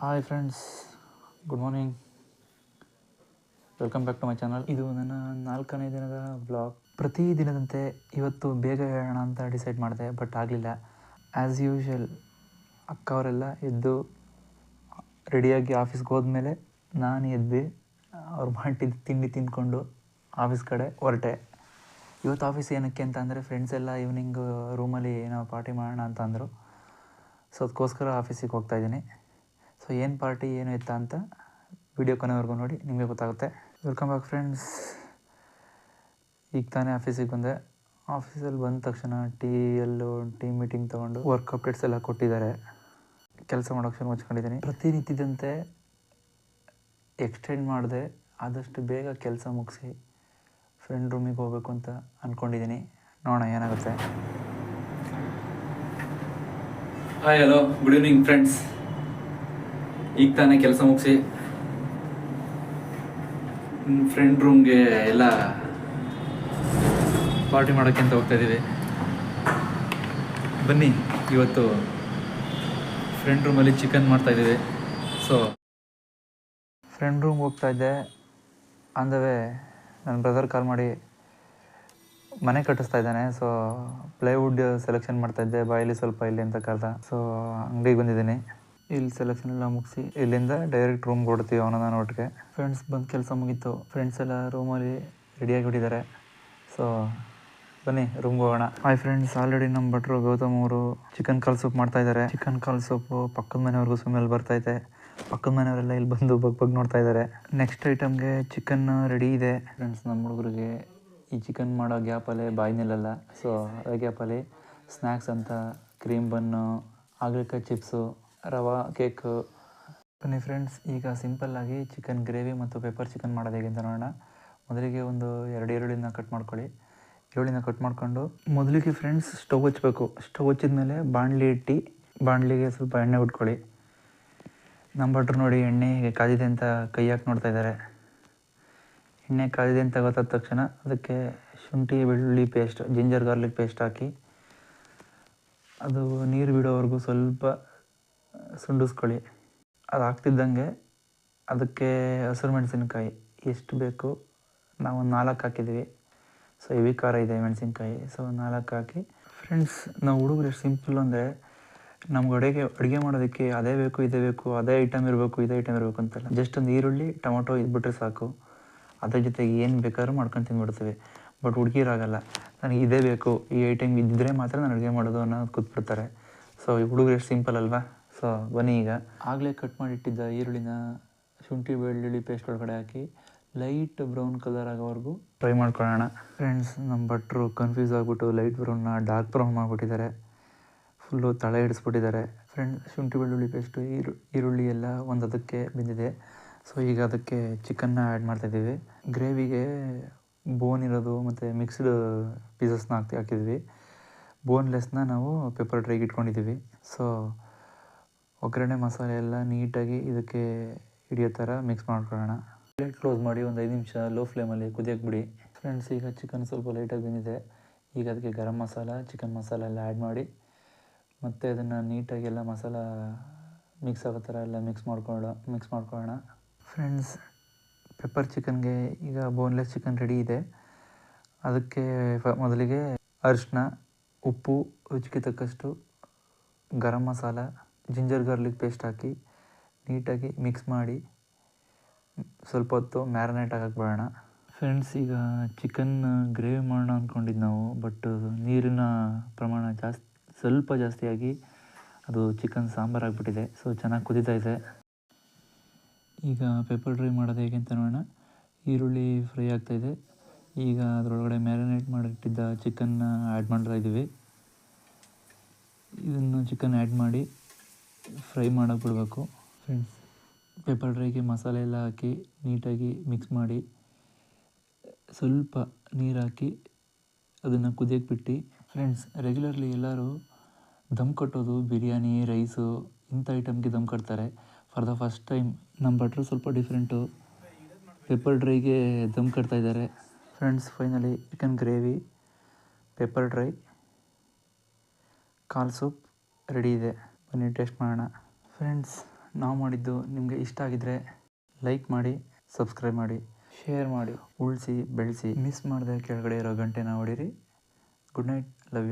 Hi friends, good morning. Welcome back to my channel. ಇದು ನನ್ನ 4ನೇ ದಿನದ ವ್ಲಾಗ್. ಪ್ರತಿ ದಿನದಂತೆ ಇವತ್ತು ಬೇಗ ಹೇಳೋಣ ಅಂತ ಡಿಸೈಡ್ ಮಾಡಿದೆ, ಬಟ್ ಆಗಲಿಲ್ಲ. ಆ್ಯಸ್ ಯೂಶ್ವಲ್ ಅಕ್ಕ ಅವರೆಲ್ಲ ಎದ್ದು ರೆಡಿಯಾಗಿ ಆಫೀಸ್ಗೆ ಹೋದ್ಮೇಲೆ ನಾನು ಎದ್ದು ಅವ್ರು ಮಾಡಿದ್ದು ತಿಂಡಿ ತಿಂದ್ಕೊಂಡು ಆಫೀಸ್ ಕಡೆ ಹೊರಟೆ. ಇವತ್ತು ಆಫೀಸ್ ಏನಕ್ಕೆ ಅಂತ ಅಂದರೆ ಫ್ರೆಂಡ್ಸ್ ಎಲ್ಲ ಈವ್ನಿಂಗ್ ರೂಮಲ್ಲಿ ಏನೋ ಪಾರ್ಟಿ ಮಾಡೋಣ ಅಂತ ಅಂದರು. ಸೊ ಅದಕ್ಕೋಸ್ಕರ ಆಫೀಸಿಗೆ ಹೋಗ್ತಾಯಿದ್ದೀನಿ. ಸೊ ಏನು ಪಾರ್ಟಿ ಏನು ಎತ್ತ ಅಂತ ವಿಡಿಯೋ ಕೊನೆವರೆಗೂ ನೋಡಿ, ನಿಮಗೆ ಗೊತ್ತಾಗುತ್ತೆ. Welcome back friends. ಈಗ ತಾನೇ ಆಫೀಸಿಗೆ ಬಂದೆ. ಆಫೀಸಲ್ಲಿ ಬಂದ ತಕ್ಷಣ ಟೀಮ್ ಮೀಟಿಂಗ್ ತೊಗೊಂಡು ವರ್ಕ್ ಅಪ್ಡೇಟ್ಸ್ ಎಲ್ಲ ಕೊಟ್ಟಿದ್ದಾರೆ. ಕೆಲಸ ಮಾಡೋಕ್ಕೆ ಶುರು ಹಚ್ಕೊಂಡಿದ್ದೀನಿ. ಪ್ರತಿನಿತ್ಯದಂತೆ ಎಕ್ಸ್ಟೆಂಡ್ ಮಾಡಿದೆ, ಆದಷ್ಟು ಬೇಗ ಕೆಲಸ ಮುಗಿಸಿ ಫ್ರೆಂಡ್ ರೂಮಿಗೆ ಹೋಗಬೇಕು ಅಂತ ಅಂದ್ಕೊಂಡಿದ್ದೀನಿ. ನೋಡೋಣ ಏನಾಗುತ್ತೆ. Hi, hello, good evening friends. ಈಗ ತಾನೇ ಕೆಲಸ ಮುಗಿಸಿ ಫ್ರೆಂಡ್ ರೂಮ್ಗೆ ಎಲ್ಲ ಪಾರ್ಟಿ ಮಾಡೋಕ್ಕೆ ಅಂತ ಹೋಗ್ತಾಯಿದ್ದೀವಿ. ಬನ್ನಿ, ಇವತ್ತು ಫ್ರೆಂಡ್ ರೂಮಲ್ಲಿ ಚಿಕನ್ ಮಾಡ್ತಾಯಿದ್ದೀವಿ. ಸೊ ಫ್ರೆಂಡ್ ರೂಮ್ಗೆ ಹೋಗ್ತಾಯಿದ್ದೆ. ಆನ್ ದ ವೇ ನನ್ನ ಬ್ರದರ್ ಕಾಲ್ ಮಾಡಿ ಮನೆ ಕಟ್ಟಿಸ್ತಾ ಇದ್ದಾನೆ. ಸೊ ಪ್ಲೈವುಡ್ ಸೆಲೆಕ್ಷನ್ ಮಾಡ್ತಾಯಿದ್ದೆ, ಬಾಯಲ್ಲಿ ಸ್ವಲ್ಪ ಇಲ್ಲಿ ಅಂತ ಕರೆದ. ಸೊ ಅಂಗಡಿಗೆ ಬಂದಿದ್ದೀನಿ. ಇಲ್ಲಿ ಸೆಲೆಕ್ಷನ್ ಎಲ್ಲ ಮುಗಿಸಿ ಇಲ್ಲಿಂದ ಡೈರೆಕ್ಟ್ ರೂಮ್ಗೆ ಹೊಡ್ತೀವಿ ಅವನನ್ನ ಒಟ್ಟಿಗೆ. ಫ್ರೆಂಡ್ಸ್ ಬಂದು ಕೆಲಸ ಮುಗೀತು. ಫ್ರೆಂಡ್ಸ್ ಎಲ್ಲ ರೂಮಲ್ಲಿ ರೆಡಿಯಾಗಿ ಬಿಟ್ಟಿದ್ದಾರೆ. ಸೊ ಬನ್ನಿ ರೂಮ್ಗೆ ಹೋಗೋಣ. ಹಾಯ್ ಫ್ರೆಂಡ್ಸ್, ಆಲ್ರೆಡಿ ನಮ್ಮ ಭಟ್ರು ಗೌತಮ್ ಅವರು ಚಿಕನ್ ಕಾಲ್ ಸೂಪ್ ಮಾಡ್ತಾಯಿದ್ದಾರೆ. ಚಿಕನ್ ಕಾಲ್ ಸೂಪು ಪಕ್ಕದ ಮನೆಯವ್ರಿಗೂ ಸ್ಮೆಲ್ ಬರ್ತೈತೆ. ಪಕ್ಕದ ಮನೆಯವರೆಲ್ಲ ಇಲ್ಲಿ ಬಂದು ಬಗ್ ನೋಡ್ತಾ ಇದ್ದಾರೆ. ನೆಕ್ಸ್ಟ್ ಐಟಮ್ಗೆ ಚಿಕನ್ ರೆಡಿ ಇದೆ. ಫ್ರೆಂಡ್ಸ್, ನಮ್ಮ ಹುಡುಗರಿಗೆ ಈ ಚಿಕನ್ ಮಾಡೋ ಗ್ಯಾಪಲ್ಲೇ ಬಾಯಿ ನಿಲ್ಲಲ್ಲ. ಸೊ ಅದೇ ಗ್ಯಾಪಲ್ಲಿ ಸ್ನ್ಯಾಕ್ಸ್ ಅಂತ ಕ್ರೀಮ್ ಬನ್ನು, ಹಾಗಲಕಾಯಿ ಚಿಪ್ಸು, ರವಾ ಕೇಕು. ಬನ್ನಿ ಫ್ರೆಂಡ್ಸ್, ಈಗ ಸಿಂಪಲ್ಲಾಗಿ ಚಿಕನ್ ಗ್ರೇವಿ ಮತ್ತು ಪೆಪ್ಪರ್ ಚಿಕನ್ ಮಾಡೋದು ಹೇಗೆ ಅಂತ ನೋಡೋಣ. ಮೊದಲಿಗೆ ಒಂದು 2 ಈರುಳ್ಳಿನ ಕಟ್ ಮಾಡ್ಕೊಳ್ಳಿ. ಈರುಳ್ಳಿನ ಕಟ್ ಮಾಡ್ಕೊಂಡು ಮೊದಲಿಗೆ ಫ್ರೆಂಡ್ಸ್ ಸ್ಟವ್ ಹಚ್ಚಬೇಕು. ಸ್ಟವ್ ಹಚ್ಚಿದ್ಮೇಲೆ ಬಾಣಲಿ ಇಟ್ಟು ಬಾಣಲಿಗೆ ಸ್ವಲ್ಪ ಎಣ್ಣೆ ಉಟ್ಕೊಳ್ಳಿ. ನಮ್ಮ ಭಟ್ರು ನೋಡಿ ಎಣ್ಣೆ ಹೇಗೆ ಕಾದಿದೆ ಅಂತ ಕೈ ಹಾಕಿ ನೋಡ್ತಾ ಇದ್ದಾರೆ. ಎಣ್ಣೆ ಕಾದಿದೆ ಅಂತ ಗೊತ್ತಾದ ತಕ್ಷಣ ಅದಕ್ಕೆ ಶುಂಠಿ ಬೆಳ್ಳುಳ್ಳಿ ಪೇಸ್ಟ್, ಜಿಂಜರ್ ಗಾರ್ಲಿಕ್ ಪೇಸ್ಟ್ ಹಾಕಿ ಅದು ನೀರು ಬಿಡೋವರೆಗೂ ಸ್ವಲ್ಪ ಸುಂಡಿಸ್ಕೊಳ್ಳಿ. ಅದು ಹಾಕ್ತಿದ್ದಂಗೆ ಅದಕ್ಕೆ ಹಸಿರು ಮೆಣಸಿನ್ಕಾಯಿ ಎಷ್ಟು ಬೇಕು, ನಾವು ಒಂದು 4 ಹಾಕಿದ್ವಿ. ಸೊ ಹೆವಿ ಖಾರ ಇದೆ ಮೆಣಸಿನ್ಕಾಯಿ. ಸೊ 4 ಹಾಕಿ. ಫ್ರೆಂಡ್ಸ್, ನಾವು ಹುಡುಗರು ಎಷ್ಟು ಸಿಂಪಲ್ ಅಂದರೆ ನಮ್ಗೆ ಅಡುಗೆ ಮಾಡೋದಕ್ಕೆ ಅದೇ ಬೇಕು ಇದೇ ಬೇಕು, ಅದೇ ಐಟಮ್ ಇರಬೇಕು ಇದೇ ಐಟಮ್ ಇರಬೇಕು ಅಂತಲ್ಲ. ಜಸ್ಟ್ ಒಂದು ಈರುಳ್ಳಿ ಟೊಮೊಟೊ ಇದ್ಬಿಟ್ರೆ ಸಾಕು. ಅದ್ರ ಜೊತೆಗೆ ಏನು ಬೇಕಾದ್ರೂ ಮಾಡ್ಕೊಂಡು ತಿಂದ್ಬಿಡ್ತೀವಿ. ಬಟ್ ಹುಡುಗಿರಾಗಲ್ಲ, ನನಗೆ ಇದೇ ಬೇಕು, ಈ ಐಟಮ್ ಇದ್ದರೆ ಮಾತ್ರ ನಾನು ಅಡುಗೆ ಮಾಡೋದು ಅನ್ನೋದು ಕೂತ್ಬಿಡ್ತಾರೆ. ಸೊ ಈ ಹುಡುಗರು ಎಷ್ಟು ಸಿಂಪಲ್ ಅಲ್ವಾ. ಸೊ ಬನ್ನಿ, ಈಗ ಆಗಲೇ ಕಟ್ ಮಾಡಿಟ್ಟಿದ್ದ ಈರುಳ್ಳಿನ ಶುಂಠಿ ಬೆಳ್ಳುಳ್ಳಿ ಪೇಸ್ಟ್ ಒಳಗಡೆ ಹಾಕಿ ಲೈಟ್ ಬ್ರೌನ್ ಕಲರ್ ಆಗೋವರೆಗೂ ಫ್ರೈ ಮಾಡ್ಕೊಳ್ಳೋಣ. ಫ್ರೆಂಡ್ಸ್, ನಮ್ಮ ಭಟ್ರು ಕನ್ಫ್ಯೂಸ್ ಆಗಿಬಿಟ್ಟು ಲೈಟ್ ಬ್ರೌನ್ನ ಡಾರ್ಕ್ ಬ್ರೌನ್ ಮಾಡಿಬಿಟ್ಟಿದ್ದಾರೆ. ಫುಲ್ಲು ತಳೆ ಹಿಡಿಸ್ಬಿಟ್ಟಿದ್ದಾರೆ. ಫ್ರೆಂಡ್ಸ್, ಶುಂಠಿ ಬೆಳ್ಳುಳ್ಳಿ ಪೇಸ್ಟು ಈರುಳ್ಳಿ ಎಲ್ಲ ಅದಕ್ಕೆ ಬೆಂದಿದೆ. ಸೊ ಈಗ ಅದಕ್ಕೆ ಚಿಕನ್ನ ಆ್ಯಡ್ ಮಾಡ್ತಾಯಿದ್ದೀವಿ. ಗ್ರೇವಿಗೆ ಬೋನ್ ಇರೋದು ಮತ್ತು ಮಿಕ್ಸ್ಡ್ ಪೀಸಸ್ನ ಹಾಕಿದ್ವಿ. ಬೋನ್ಲೆಸ್ನ ನಾವು ಪೆಪ್ಪರ್ ಡ್ರೈಗೆ ಇಟ್ಕೊಂಡಿದ್ದೀವಿ. ಸೊ ಒಗ್ಗರಣೆ ಮಸಾಲೆ ಎಲ್ಲ ನೀಟಾಗಿ ಇದಕ್ಕೆ ಹಿಡಿಯೋ ಥರ ಮಿಕ್ಸ್ ಮಾಡ್ಕೊಳ್ಳೋಣ. ಪ್ಲೇಟ್ ಕ್ಲೋಸ್ ಮಾಡಿ ಒಂದು 5 ನಿಮಿಷ ಲೋ ಫ್ಲೇಮಲ್ಲಿ ಕುದಿಯೋಕೆ ಬಿಡಿ. ಫ್ರೆಂಡ್ಸ್, ಈಗ ಚಿಕನ್ ಸ್ವಲ್ಪ ಲೈಟಾಗಿ ಬಂದಿದೆ. ಈಗ ಅದಕ್ಕೆ ಗರಂ ಮಸಾಲ, ಚಿಕನ್ ಮಸಾಲ ಎಲ್ಲ ಆ್ಯಡ್ ಮಾಡಿ ಮತ್ತು ಅದನ್ನು ನೀಟಾಗಿ ಎಲ್ಲ ಮಸಾಲ ಮಿಕ್ಸ್ ಆಗೋ ಥರ ಎಲ್ಲ ಮಿಕ್ಸ್ ಮಾಡ್ಕೊಳ್ಳೋಣ. ಫ್ರೆಂಡ್ಸ್, ಪೆಪ್ಪರ್ ಚಿಕನ್ಗೆ ಈಗ ಬೋನ್ಲೆಸ್ ಚಿಕನ್ ರೆಡಿ ಇದೆ. ಅದಕ್ಕೆ ಮೊದಲಿಗೆ ಅರಿಶಿನ, ಉಪ್ಪು, ರುಚಿಗೆ ತಕ್ಕಷ್ಟು garam masala, ginger garlic paste ಹಾಕಿ ನೀಟಾಗಿ ಮಿಕ್ಸ್ ಮಾಡಿ ಸ್ವಲ್ಪ ಹೊತ್ತು ಮ್ಯಾರಿನೇಟ್ ಹಾಕಿಬಿಡೋಣ. ಫ್ರೆಂಡ್ಸ್, ಈಗ ಚಿಕನ್ ಗ್ರೇವಿ ಮಾಡೋಣ ಅಂದ್ಕೊಂಡಿದ್ದು ನಾವು, ಬಟ್ ನೀರಿನ ಪ್ರಮಾಣ ಸ್ವಲ್ಪ ಜಾಸ್ತಿಯಾಗಿ ಅದು ಚಿಕನ್ ಸಾಂಬಾರು ಆಗಿಬಿಟ್ಟಿದೆ. ಸೊ ಚೆನ್ನಾಗಿ ಕುದೀತಾ ಇದೆ. ಈಗ ಪೆಪ್ಪರ್ ಡ್ರೈ ಮಾಡೋದು ಹೇಗೆ ಅಂತ ನೋಡೋಣ. ಈರುಳ್ಳಿ ಫ್ರೈ ಆಗ್ತಾಯಿದೆ. ಈಗ ಅದರೊಳಗಡೆ ಮ್ಯಾರಿನೇಟ್ ಮಾಡಿಟ್ಟಿದ್ದ ಚಿಕನ್ನ ಆ್ಯಡ್ ಮಾಡ್ತಾಯಿದ್ದೀವಿ. ಇದನ್ನು ಚಿಕನ್ ಆ್ಯಡ್ ಮಾಡಿ ಫ್ರೈ ಮಾಡೋಕೆ ಬಿಡಬೇಕು. ಫ್ರೆಂಡ್ಸ್, ಪೆಪ್ಪರ್ ಡ್ರೈಗೆ ಮಸಾಲೆ ಎಲ್ಲ ಹಾಕಿ ನೀಟಾಗಿ ಮಿಕ್ಸ್ ಮಾಡಿ ಸ್ವಲ್ಪ ನೀರು ಹಾಕಿ ಅದನ್ನು ಕುದಿಯೋಕೆ ಬಿಟ್ಟು. ಫ್ರೆಂಡ್ಸ್, ರೆಗ್ಯುಲರ್ಲಿ ಎಲ್ಲರೂ ದಮ್ ಕಟ್ಟೋದು ಬಿರಿಯಾನಿ, ರೈಸು ಇಂಥ ಐಟಮ್ಗೆ ದಮ್ ಕಟ್ತಾರೆ. ಫಾರ್ ದ ಫಸ್ಟ್ ಟೈಮ್ ನಮ್ಮ ಭಟ್ರು ಸ್ವಲ್ಪ ಡಿಫ್ರೆಂಟು, ಪೆಪ್ಪರ್ ಡ್ರೈಗೆ ದಮ್ ಕಟ್ತಾಯಿದ್ದಾರೆ. Friends, finally chicken gravy, pepper dry, ಕಾಲ್ ಸೂಪ್ ರೆಡಿ ಇದೆ. ಬನ್ನಿ ಟೇಸ್ಟ್ ಮಾಡೋಣ. ಫ್ರೆಂಡ್ಸ್, ನಾವು ಮಾಡಿದ್ದು ನಿಮಗೆ ಇಷ್ಟ ಆಗಿದ್ದರೆ ಲೈಕ್ ಮಾಡಿ, ಸಬ್ಸ್ಕ್ರೈಬ್ ಮಾಡಿ, ಶೇರ್ ಮಾಡಿ, ಉಳಿಸಿ ಬೆಳೆಸಿ, ಮಿಸ್ ಮಾಡದೆ ಕೆಳಗಡೆ ಇರೋ ಗಂಟೆನ ಹೊಡೀರಿ. Good night, love you.